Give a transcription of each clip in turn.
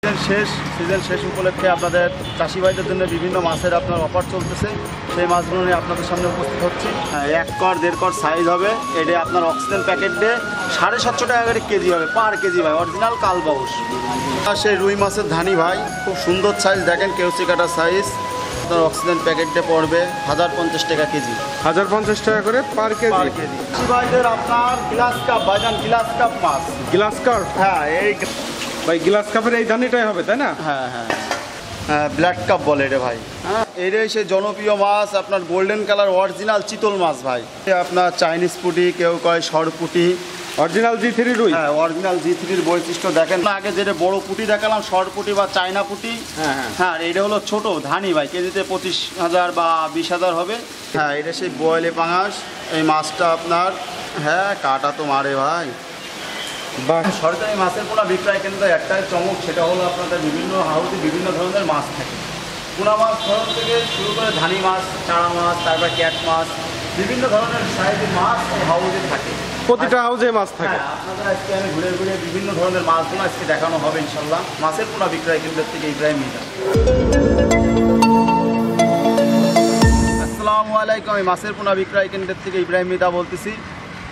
Season শেষ উপলক্ষে আপনাদের চাষি ভাইদের জন্য বিভিন্ন মাছের আপনার অফার চলতেছে। সেই মাছগুলো নিয়ে আপনাদের সামনে উপস্থিত হচ্ছি। 1 কর 1.5 কর সাইজ হবে। এটা আপনার অক্সিজেন প্যাকেট দিয়ে 750 টাকা করে কেজি হবে, পার কেজি ভাই, অরিজিনাল কালবাউস। আর সেই রুই মাছের ধানি ভাই, খুব সুন্দর সাইজ, দেখেন কেউসি কাটা সাইজ। আপনার অক্সিজেন প্যাকেটে পড়বে 1050 টাকা কেজি। 1050 টাকা করে পার কেজি। চাষি ভাইদের আপনার গ্লাস কাপ ভাইজান, গ্লাস কাপ মাছ। Grass carp? হ্যাঁ, এই ভাই গ্লাস কাপের এই ধানিটাই হবে, তাই না? হ্যাঁ হ্যাঁ হ্যাঁ, ব্ল্যাক কাপ বলে এটা ভাই। হ্যাঁ, এটাই সেই জনপ্রিয় মাছ, আপনার গোল্ডেন কালার অরিজিনাল চিতল মাছ ভাই। আপনার চাইনিজ পুঁটি, কেউ কয় সরপুঁটি, অরিজিনাল G3 রুই। হ্যাঁ, অরিজিনাল G3-র বৈশিষ্ট্য দেখেন। আগে যেটা বড় পুঁটি দেখালাম, সরপুঁটি বা চায়না পুঁটি। হ্যাঁ, এটা হলো ছোট ধানি ভাই, কেজিতে 25,000 বা 20,000 হবে। হ্যাঁ, এটা সেই বয়েলে পাঙাশ। এই মাছটা আপনার, হ্যাঁ কাটা তো মারে ভাই। সরকারি মাছের পোনা বিক্রয় কেন্দ্রে একটাই চমক, সেটা হলো আপনাদের বিভিন্ন হাউসে বিভিন্ন ধরনের মাছ থাকে। পোনা মাছ ধরন থেকে শুরু করে ধানি মাছ, চারা মাছ, তারপর ক্যাট মাছ, বিভিন্ন ধরনের সাইজের মাছ এই হাউসে থাকে। প্রতিটা হাউসে মাছ থাকে। আপনাদের আজকে আমি ঘুরে ঘুরে বিভিন্ন ধরনের মাছগুলো আজকে দেখানো হবে ইনশাল্লাহ। মাছের পোনা বিক্রয় কেন্দ্রের থেকে ইব্রাহিম মিতা। আসসালামু আলাইকুম। আমি মাছের পোনা বিক্রয় কেন্দ্রের থেকে ইব্রাহিম মিতা বলতেছি।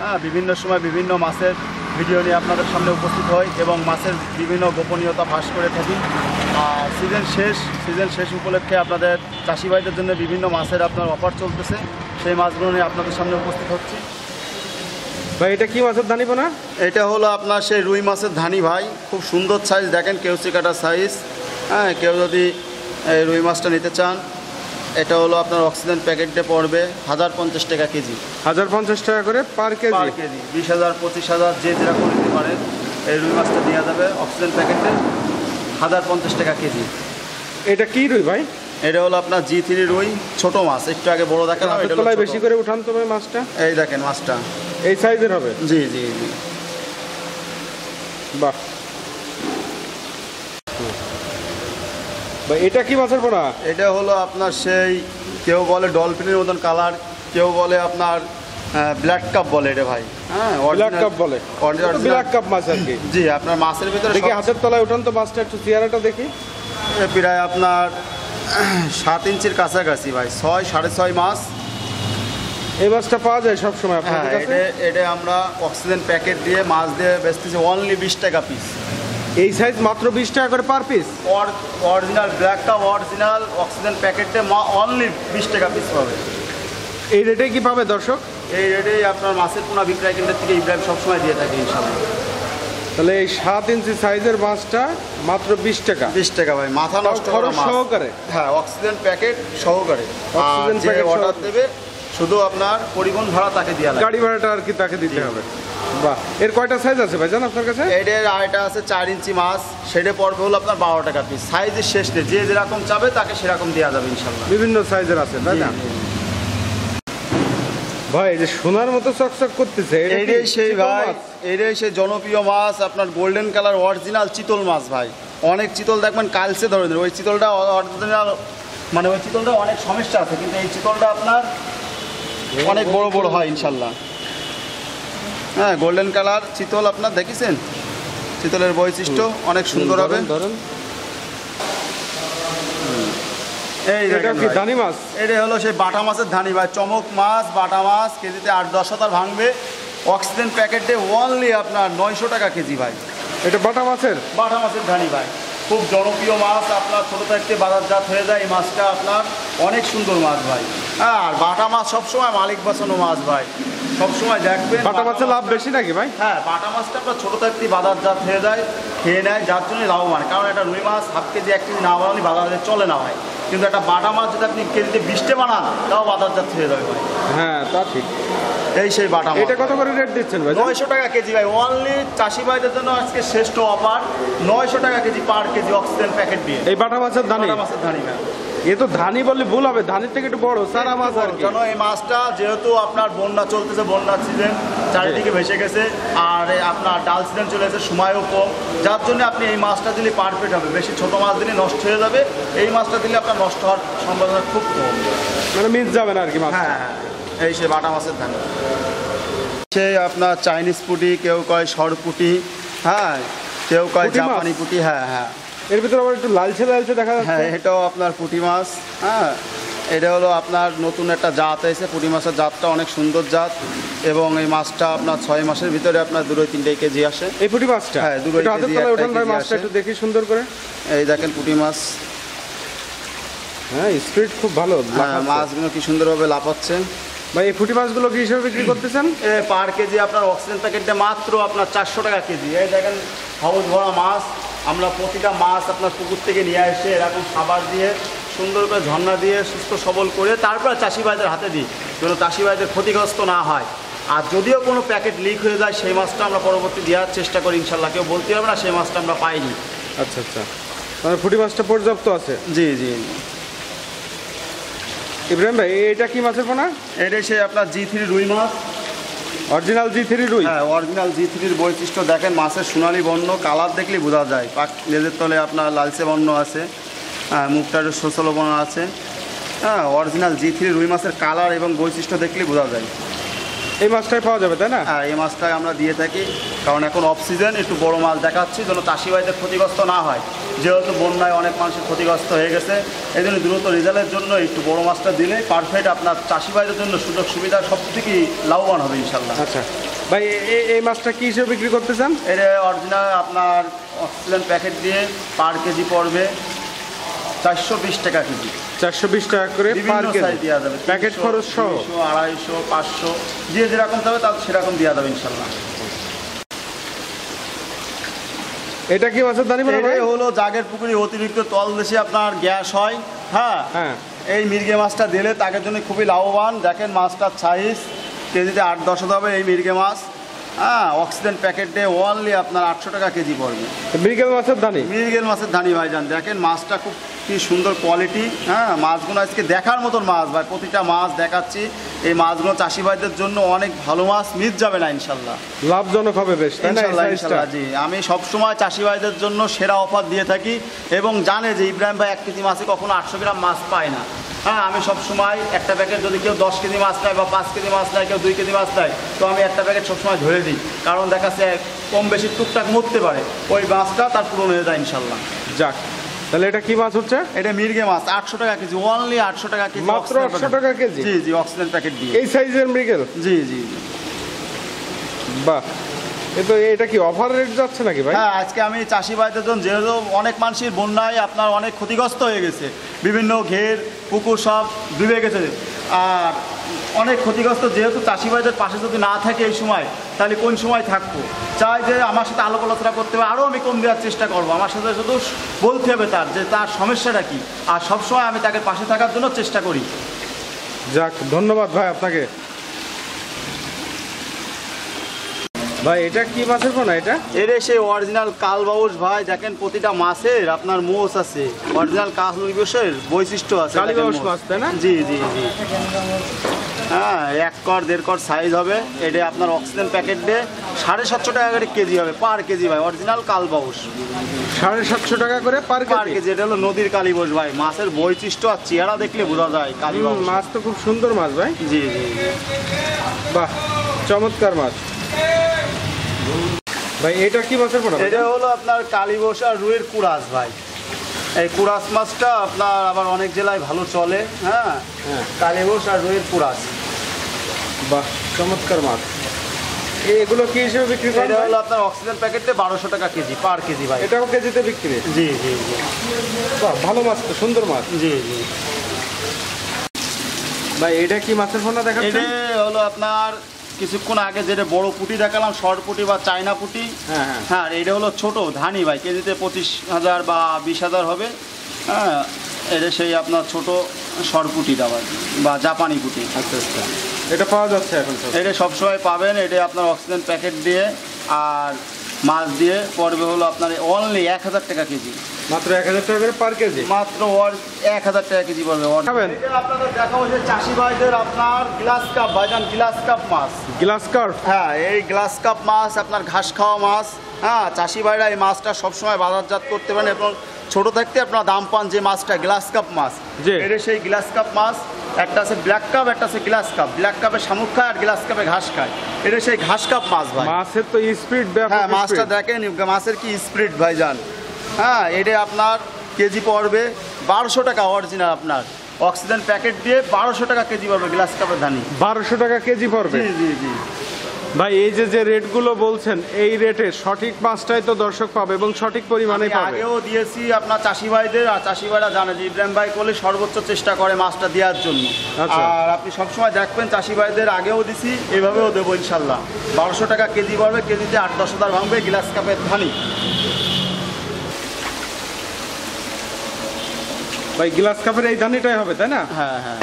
হ্যাঁ, বিভিন্ন সময় বিভিন্ন মাছের ভিডিও নিয়ে আপনাদের সামনে উপস্থিত হই এবং মাছের বিভিন্ন গোপনীয়তা ফাঁস করে থাকি। সিজন শেষ উপলক্ষে আপনাদের চাষি ভাইদের জন্য বিভিন্ন মাছের আপনার অফার চলতেছে। সেই মাছগুলো নিয়ে আপনাদের সামনে উপস্থিত হচ্ছি। ভাই এটা কি মাছের ধানি পোনা? এটা হলো আপনার সেই রুই মাছের ধানি ভাই, খুব সুন্দর সাইজ, দেখেন কেউসি কাটা সাইজ। হ্যাঁ, কেউ যদি এই রুই মাছটা নিতে চান, এটা হলো আপনার অক্সিজেন প্যাকেটে পড়বে 1050 টাকা কেজি। 1050 টাকা করে পার কেজি। 20,000 25,000 যে যেরকম নিতে পারেন, এই রুই মাছটা দেওয়া যাবে অক্সিজেন প্যাকেটে 1050 টাকা কেজি। এটা কি রুই ভাই? এটা হলো আপনার G3 রুই, ছোট মাছ। একটু আগে বড় দেখালাম, এটা তলায় বেশি করে উঠান তো ভাই মাছটা। এই দেখেন মাছটা এই সাইজের হবে। জি জি জি, বাহ। ভাই এটা কি মাছের পোনা? এটা হলো আপনার সেই, কেউ বলে ডলফিনের মতন কালার, কেউ বলে আপনার ব্ল্যাক কাপ বলে এটা ভাই। হ্যাঁ, ব্ল্যাক কাপ বলে, ব্ল্যাক কাপ মাছ আর কি। জি, আপনার মাছের ভিতরে দেখি হাতের তলায় উঠান তো মাছটা, একটু চেহারাটা দেখি। প্রায় আপনার 7 ইঞ্চির কাছাকাছি ভাই, 6 6.5 মাছ। এই মাছটা পাওয়া যায় সব সময় আপনাদের হ্যাঁ, কাছে? এটা আমরা অক্সিজেন প্যাকেট দিয়ে মাছ দিয়ে বেচতেছি অনলি 20 টাকা পিস। এই সাইজ মাত্র 20 টাকা করে per piece. Original black cup, original oxygen প্যাকেটে অনলি 20 টাকা পিস পাবে। এই রেটে কি পাবে দর্শক? এই রেটেই আপনার মাছের পোনা বিক্রয় কেন্দ্রের থেকে ইব্রাহিম সবসময় দিয়ে থাকে ইনশাআল্লাহ। তাহলে এই 7 ইঞ্চি সাইজের মাছটা মাত্র 20 টাকা। 20 টাকা ভাই, মাথা নষ্ট খরচ সহকারে। হ্যাঁ, অক্সিজেন প্যাকেট সহকারে। অক্সিজেন প্যাকেট অর্ডার দেবে, শুধু আপনার পরিবহন ভাড়া তাকে দেওয়া লাগবে, গাড়ি ভাড়াটা আর কি তাকে দিতে হবে। বাহ। এর কয়টা সাইজ আছে ভাই জান আপনার কাছে? এটার আরেকটা আছে 4 ইঞ্চি মাছ, সেটা পড়বে হলো আপনার 12 টাকা পিস। সাইজের শেষ নেই, যে যেরকম চাবে তাকে সেরকম দেওয়া যাবে ইনশাআল্লাহ। বিভিন্ন সাইজের আছে, তাই না ভাই? এই যে সোনার মতো চকচক করতেছে, এটাই সেই ভাই, এটাই সেই জনপ্রিয় মাছ, আপনার গোল্ডেন কালার অরিজিনাল চিতল মাছ ভাই। অনেক চিতল দেখবেন কালচে ধরনের, ওই চিতলটা অরিজিনাল, মানে ওই চিতলটা অনেক সমস্যা আছে, কিন্তু এই চিতলটা আপনার অনেক বড় বড় হয় ইনশাল্লাহ। হ্যাঁ, গোল্ডেন কালার চিতল আপনার দেখেছেন, চিতলের বৈশিষ্ট্য অনেক সুন্দর হবে। এই দেখেন ধানি মাছ, এটা হলো সেই বাটা মাছের ধানি ভাই, চমক মাছ, বাটা মাছ, কেজিতে 8-10 ভাঙবে। অক্সিজেন প্যাকেটে অনলি আপনার 900 টাকা কেজি ভাই। এটা বাটা মাছের ধানি ভাই, খুব জনপ্রিয় মাছ, আপনার ছোটো থাকতে বাজারজাত হয়ে যায় এই মাছটা আপনার। অনেক সুন্দর মাছ ভাই। হ্যাঁ, আর বাটা মাছ সবসময় মালিক বাঁচানো মাছ ভাই, সবসময় দেখবেন। বাটা মাছের লাভ বেশি নাকি ভাই? হ্যাঁ, বাটা মাছটা আপনার ছোটো থাকতে বাজারজাত হয়ে যায়, খেয়ে নেয়, যার জন্য লাভবান। কারণ একটা রুই মাছ হাফ কেজি 1 কেজি না বানালে বাজারে চলে না ভাই, কিন্তু একটা বাটা মাছ যদি আপনি কেজিতে 20টে বানান তাও বাজারজাত হয়ে যাবে ভাই। হ্যাঁ, তা ঠিক। এই সেই বাটা মাছ। এটা কত করে রেট দিচ্ছেন ভাই? 900 টাকা কেজি ভাই, অনলি চাষি ভাইদের জন্য আজকে শ্রেষ্ঠ অফার। 900 টাকা কেজি পার কেজি অক্সিজেন প্যাকেট দিয়ে এই বাটা মাছের ধানি। ভাই, এ তো ধানি বললে ভুল হবে, ধানির থেকে একটু বড় সারা মাছ আর কি। জানো, এই মাছটা যেহেতু আপনার বন্যা চলতেছে, বন্যার সিজন চারিদিকে ভেসে গেছে, আর আপনার ডাল সিজন চলে এসেছে, সময়ও কম, যার জন্য আপনি এই মাছটা দিলে পারফেক্ট হবে। বেশি ছোট মাছ দিলে নষ্ট হয়ে যাবে, এই মাছটা দিলে আপনার নষ্ট হওয়ার সম্ভাবনা খুব কম, মানে মিস যাবে না আর কি মাছ। হ্যাঁ, এই সে বাটা মাছের ধানি। সেই আপনার চাইনিজ পুঁটি, কেউ কয় সরপুঁটি, হ্যাঁ কেউ কয় জাপানি পুঁটি। হ্যাঁ হ্যাঁ, এর ভিতরে আবার একটু লালচে লালচে দেখা যাচ্ছে। হ্যাঁ, এটাও আপনার পুঁটি মাছ। হ্যাঁ, এটা হলো আপনার নতুন একটা জাত এসেছে, পুঁটি মাছের জাতটা অনেক সুন্দর জাত এবং এই মাছটা আপনার 6 মাসের ভিতরে আপনার 2-3 কেজি আসে। এই পুঁটি মাছটা? হ্যাঁ, 2 কেজি। ওঠান ভাই, মাছটা একটু দেখি সুন্দর করে। এই দেখেন পুঁটি মাছ। হ্যাঁ, স্পিড খুব ভালো। হ্যাঁ, মাছগুলো কি সুন্দরভাবে লাফাচ্ছে। ভাই এই পুঁটি মাছগুলো কি হিসেবে বিক্রি করতেছেন? পার কেজি আপনার অক্সিজেন প্যাকেটটা মাত্র আপনার 400 টাকা কেজি। এই দেখেন হাউস ভরা মাছ। আমরা প্রতিটা মাছ আপনার পুকুর থেকে নিয়ে এসে এরকম খাবার দিয়ে সুন্দর করে ঝর্ণা দিয়ে সুস্থ সবল করে তারপরে চাষি ভাইদের হাতে দিই, যেন চাষি ভাইদের ক্ষতিগ্রস্ত না হয়। আর যদিও কোনো প্যাকেট লিক হয়ে যায় সেই মাছটা আমরা পরবর্তী দেওয়ার চেষ্টা করি ইনশাল্লাহ। কেউ বলতে হবে না সেই মাছটা আমরা পাইনি। আচ্ছা আচ্ছা, মানে পুঁটি মাছটা পর্যাপ্ত আছে। জি জি। ইব্রাহিম ভাই এটা কি মাছের পোনা? এটা সে আপনার G3 রুই মাছ। অরিজিনাল G3 রুই? হ্যাঁ, অরিজিনাল G3-র বৈশিষ্ট্য দেখেন, মাছের সোনালি বর্ণ, কালার দেখলেই বোঝা যায়। লেজের তলে আপনার লালচে বর্ণ আছে, হ্যাঁ, মুখটা একটু সচল বর্ণ আছে। হ্যাঁ, অরিজিনাল G3 রুই মাছের কালার এবং বৈশিষ্ট্য দেখলেই বোঝা যায়। এই মাছটাই পাওয়া যাবে তাই না? হ্যাঁ, এই মাছটাই আমরা দিয়ে থাকি, কারণ এখন অফ সিজন, একটু বড় মাছ দেখাচ্ছি যেন চাষি ভাইদের ক্ষতিগ্রস্ত না হয়। যেহেতু বন্যায় অনেক মানুষের ক্ষতিগ্রস্ত হয়ে গেছে, এই জন্য দ্রুত রেজাল্টের জন্য একটু বড় মাছটা দিলে পারফেক্ট আপনার চাষি ভাইদের জন্য সুযোগ সুবিধা সব থেকে লাভবান হবে ইনশাল্লাহ। আচ্ছা ভাই, এই মাছটা কি হিসেবে বিক্রি করতেছেন? এটা অরিজিনাল আপনার অক্সিজেন প্যাকেট দিয়ে পার কেজি পড়বে 420 টাকা কেজি। 420 টাকা করে পার কেজি দেওয়া যাবে, প্যাকেট খরচ সহ। 250, 500 যে যেরকম হবে তার সেরকম দেওয়া যাবে ইনশাল্লাহ। এটা কি মাছের দানি? এটাই হলো জাগের পুকুরে অতিরিক্ত তল দেশে আপনার গ্যাস হয়। হ্যাঁ হ্যাঁ, এই মির্গে মাছটা দিলে তাদের জন্য খুবই লাভবান। দেখেন মাছটার সাইজ কেজিতে 8-10 হবে এই মির্গে মাছ। হ্যাঁ, অক্সিজেন প্যাকেট দিয়ে ওনলি আপনার 800 টাকা কেজি পড়বে। মৃগেল মাছের দানি? মৃগেল মাছের দানি ভাইজান। দেখেন মাছটা খুব কি সুন্দর কোয়ালিটি। হ্যাঁ, মাছগুলো আজকে দেখার মতন মাছ ভাই, প্রতিটা মাছ দেখাচ্ছি। এই মাছগুলো চাষি ভাইদের জন্য অনেক ভালো মাছ, মিস যাবে না ইনশাল্লাহ। লাভজনক হবে বেশ, তাই না? ইনশাল্লাহ জি। আমি সবসময় চাষি ভাইদের জন্য সেরা অফার দিয়ে থাকি এবং জানে যে ইব্রাহিম ভাই 1 কেজি মাছে কখনো 800 গ্রাম মাছ পায় না। হ্যাঁ, আমি সবসময় একটা প্যাকেট যদি কেউ 10 কেজি মাছ নেয় বা 5 কেজি মাছ নেয়, কেউ 2 কেজি মাছ নেয়, তো আমি একটা প্যাকেট সবসময় ধরে দিই, কারণ দেখাচ্ছে কম বেশি টুকটাক মরতে পারে, ওই মাছটা তার পূরণ হয়ে যায় ইনশাল্লাহ। যাক, তাহলে এটা কি মাছ হচ্ছে? এটা মির্গে মাছ, 800 টাকা কেজি, ওনলি 800 টাকা কেজি, মাত্র 800 টাকা কেজি? জি জি, অক্সিজেন প্যাকেট দিয়ে। এই সাইজের মৃগেল? জি জি। বাহ, এটা কি অফার রেট যাচ্ছে নাকি ভাই? হ্যাঁ, আজকে আমি চাষি ভাইদের জন্য, যেহেতু অনেক মানুষের বন্যায় আপনার অনেক ক্ষতিগ্রস্ত হয়ে গেছে, বিভিন্ন ঘের পুকুর সব ডুবে গেছে, আর অনেক ক্ষতিগ্রস্ত, যেহেতু চাষি ভাইদের পাশে যদি না থাকে এই সময়, তাহলে কোন সময় থাকবো? চাই যে আমার সাথে আলোক আলোচনা করতে হবে, আরও আমি কম দেওয়ার চেষ্টা করবো, আমার সাথে শুধু বলতে হবে তার যে তার সমস্যাটা কী, আর সবসময় আমি তাকে পাশে থাকার জন্য চেষ্টা করি। যাক, ধন্যবাদ ভাই আপনাকে। ভাই এটা কি মাছের পোনা? এটা সেই অরিজিনাল কালবাউস ভাই। দেখেন প্রতিটা মাছের আপনার মোষ আছে, অরিজিনাল কালবাউসের বৈশিষ্ট্য আছে। কালবাউস মাছ তাই না? জি জি জি। হ্যাঁ, 1 কর 1.5 কর সাইজ হবে। এটা আপনার অক্সিজেন প্যাকেট দিয়ে 750 টাকা করে কেজি হবে, পার কেজি ভাই। অরিজিনাল কালবাউস 750 টাকা করে পার কেজি। এটা হলো নদীর কালীবাউস ভাই। মাছের বৈশিষ্ট্য আর চেহারা দেখলে বোঝা যায় কালীবাউস মাছ। তো খুব সুন্দর মাছ ভাই। জি জি জি। বাহ, চমৎকার মাছ ভাই। এটা কি মাছের পোনা? এটা হলো আপনার কালীবাউস আর রুইয়ের কুরাস ভাই। এই কুরাস মাছটা আপনার আবার অনেক জেলায় ভালো চলে। হ্যাঁ, কালীবাউস আর রুইয়ের কুরাস। বাহ, চমৎকার মাছ। এগুলো কি হিসেবে বিক্রি করেন? এটা হলো আপনার অক্সিজেন প্যাকেটে 1200 টাকা কেজি, পার কেজি ভাই। এটাও কেজিতে বিক্রি? জি জি জি। বাহ, ভালো মাছ তো, সুন্দর মাছ। জি জি ভাই এটা কি মাছের পোনা দেখাচ্ছেন? এটা হলো আপনার কিছুক্ষণ আগে যেটা বড় পুঁটি দেখালাম, শর্ট পুঁটি বা চায়না পুঁটি। হ্যাঁ হ্যাঁ হ্যাঁ, এটা হলো ছোট ধানি ভাই, কেজিতে 25,000 বা 20,000 হবে। হ্যাঁ, এটা সেই আপনার ছোট শর্ট পুঁটিটা আবার, বা জাপানি পুঁটি। আচ্ছা আচ্ছা, এটা পাওয়া যাচ্ছে এখন? এটা সবসময় পাবেন। এটা আপনার অক্সিজেন প্যাকেট দিয়ে আর মাছ দিয়ে পড়বে হলো আপনার অনলি 1000 টাকা কেজি। মাত্র 1000 টাকা করে পার কেজি? মাত্র 1000 টাকা কেজি পড়বে। আপনাদের দেখা হচ্ছে চাষি ভাইদের আপনার গ্লাস কাপ ভাইজান, গ্লাস কাপ মাছ। Grass carp? হ্যাঁ, এই গ্লাস কাপ মাছ আপনার ঘাস খাওয়া মাছ। হ্যাঁ, চাষি ভাইরা এই মাছটা সবসময় বাজারজাত করতে পারেন এবং ছোট থাকতে আপনারা দাম পান যে মাছটা গ্লাস কাপ মাছ। এটা সেই গ্লাস কাপ মাছ। একটা আছে ব্ল্যাক কাপ, একটা আছে গ্লাস কাপ। ব্ল্যাক কাপে শামুক খায় আর গ্লাস কাপে ঘাস খায়। এটা সেই ঘাস কাপ মাছ ভাই। মাছের তো স্পিড। হ্যাঁ, মাছটা দেখেন, মাছের কি স্পিড ভাইজান। হ্যাঁ, এটা আপনার কেজি পড়বে 1200 টাকা অরিজিনাল আপনার অক্সিজেন প্যাকেট দিয়ে 1200 টাকা কেজি পড়বে গ্লাস কাপের ধানি। 1200 টাকা কেজি পড়বে। জি জি জি ভাই এই যে রেটগুলো বলছেন এই রেটে সঠিক মাছটাই তো দর্শক পাবে এবং সঠিক পরিমাণে আমি পাবে। আগেও দিয়েছি আপনার চাষি ভাইদের, আর চাষি ভাইরা জানে যে ইব্রাহিম ভাই করলে সর্বোচ্চ চেষ্টা করে মাছটা দেওয়ার জন্য। আচ্ছা। আর আপনি সবসময় দেখবেন চাষি ভাইদের আগেও দিছি, এভাবেও দেবো ইনশাল্লাহ। 1200 টাকা কেজি পড়বে, কেজিতে 8-10 হাজার ভাঙবে গ্লাস কাপের ধানি। ভাই গ্লাস কাপের এই ধানিটাই হবে তাই না? হ্যাঁ হ্যাঁ,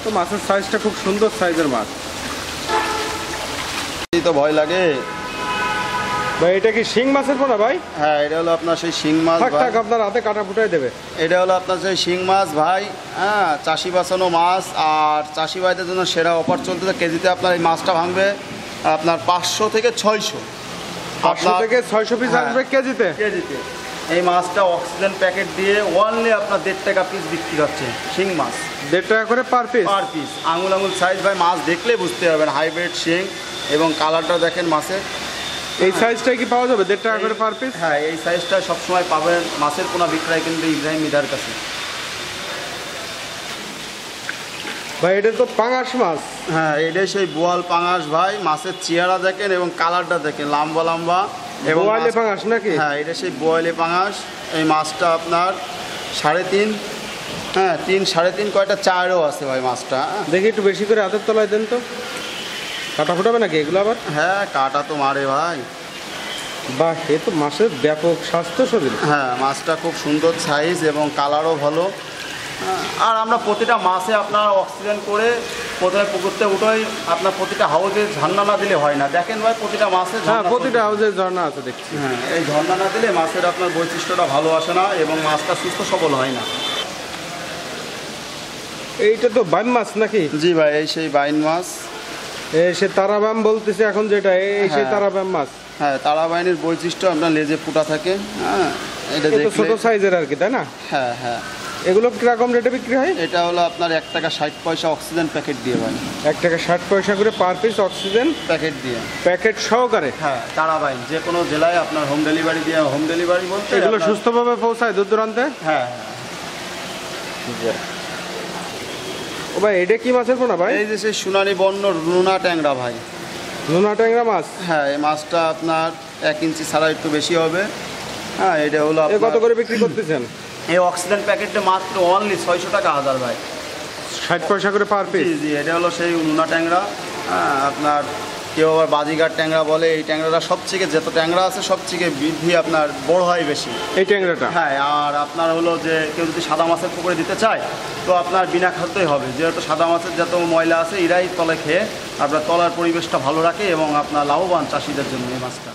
তো মাছের সাইজটা খুব সুন্দর সাইজের মাছ। এই তো ভয় লাগে। ভাই এটা কি শিং মাছের পোনা ভাই? হ্যাঁ, এটা হলো আপনার সেই শিং মাছ থাক ভাই। থাক, আপনার হাতে কাটা ফুটাই দেবে। এটা হলো আপনার সেই শিং মাছ ভাই। হ্যাঁ, চাষি বাঁচানো মাছ, আর চাষি ভাইদের জন্য সেরা অফার চলতেছে। কেজিতে আপনার এই মাছটা ভাঙবে আপনার 500 থেকে 600। 500 থেকে 600 পিস হ্যাঁ। আসবে কেজিতে। কেজিতে এই মাছটা অক্সিজেন প্যাকেট দিয়ে অনলি আপনার 1.5 টাকা পিস বিক্রি হচ্ছে শিং মাছ। 1.5 টাকা করে পার পিস। পার পিস আঙুল আঙুল সাইজ ভাই, মাছ দেখলে বুঝতে পারবেন হাইব্রিড শিং, এবং কালারটা দেখেন মাছের। এই সাইজটাই কি পাওয়া যাবে 1.5 টাকা করে পার পিস? হ্যাঁ, এই সাইজটা সবসময় পাবেন মাছের পোনা বিক্রয় কেন্দ্রে ইব্রাহিম মিদার কাছে। ভাই এটা তো পাঙাশ মাছ। হ্যাঁ, এটাই সেই বোয়াল পাঙাশ ভাই। মাছের চেহারা দেখেন এবং কালারটা দেখেন, লম্বা লম্বা এবং বোয়ালে পাঙাশ নাকি? হ্যাঁ, এটা সেই বোয়ালে পাঙাশ। এই মাছটা আপনার 3.5, হ্যাঁ 3-3.5 কয়টা চারও আছে ভাই মাছটা। দেখি একটু বেশি করে হাতের তলায় দেন তো। কাটা ফুটাবে নাকি এগুলো আবার? হ্যাঁ, কাটা তো মারে ভাই। বাহ, এ তো মাছের ব্যাপক স্বাস্থ্য শরীর। হ্যাঁ, মাছটা খুব সুন্দর সাইজ এবং কালারও ভালো। হ্যাঁ, আর আমরা প্রতিটা মাছে আপনার অক্সিজেন করে প্রথমে পুকুরতে উঠোই। আপনার প্রতিটা হাউজে ঝর্ণা না দিলে হয় না। দেখেন ভাই প্রতিটা মাছে হ্যাঁ, প্রতিটা হাউসে ঝর্ণা আছে দেখছি। হ্যাঁ, এই ঝর্ণা না দিলে মাছের আপনার বৈশিষ্ট্যটা ভালো আসে না এবং মাছটা সুস্থ সবল হয় না। এইটা তো বাইম মাছ নাকি? জি ভাই, এই সেই বাইন মাছ। সে তারাবাম বলতেছে এখন যেটা, এই সেই হ্যাঁ। তারাবাম মাছ। হ্যাঁ, তারাবাইনের বৈশিষ্ট্য আপনার লেজে ফুটা থাকে। হ্যাঁ, এটা এটা তো ছোট দেখলে। সাইজের আর কি তাই না? হ্যাঁ হ্যাঁ, এগুলো কিরকম রেটে বিক্রি হয়? এটা হলো আপনার 1 টাকা 60 পয়সা অক্সিজেন প্যাকেট দিয়ে ভাই। 1 টাকা 60 পয়সা করে পার পিস অক্সিজেন প্যাকেট দিয়ে। প্যাকেট সহকারে। হ্যাঁ, তারাবাইন যে কোনো জেলায় আপনার হোম ডেলিভারি দিয়ে, হোম ডেলিভারি বলতে এগুলো আপনার- সুস্থভাবে পৌঁছায় দূর দূরান্তে? হ্যাঁ। ও ভাই এটা কি মাছের পোনা ভাই? এই যে সেই সোনালী বর্ণ রুনা ট্যাংরা ভাই। নোনা ট্যাংরা মাছ। হ্যাঁ, এই মাছটা আপনার 1 ইঞ্চি ছাড়া একটু বেশি হবে। হ্যাঁ, এটা হলো এ কত আপনার করে বিক্রি করতেছেন? এই অক্সিজেন প্যাকেটটা মাত্র অনলি 600 টাকা হাজার ভাই। 60 পয়সা করে পার পিস। জি জি, এটা হলো সেই রুনা ট্যাংরা। হ্যাঁ, আপনার কেউ আবার বাজিগার ট্যাংরা বলে। এই ট্যাংরাটা সবথেকে, যত ট্যাংরা আছে সবথেকে বৃদ্ধি আপনার বড় হয় বেশি। এই ট্যাংরাটা? হ্যাঁ, আর আপনার হলো যে কেউ যদি সাদা মাছের পুকুরে দিতে চায় তো আপনার বিনা খাদ্যই হবে, যেহেতু সাদা মাছের যত ময়লা আছে এরাই তলে খেয়ে আপনার তলার পরিবেশটা ভালো রাখে এবং আপনার লাভবান চাষিদের জন্য এই মাছটা।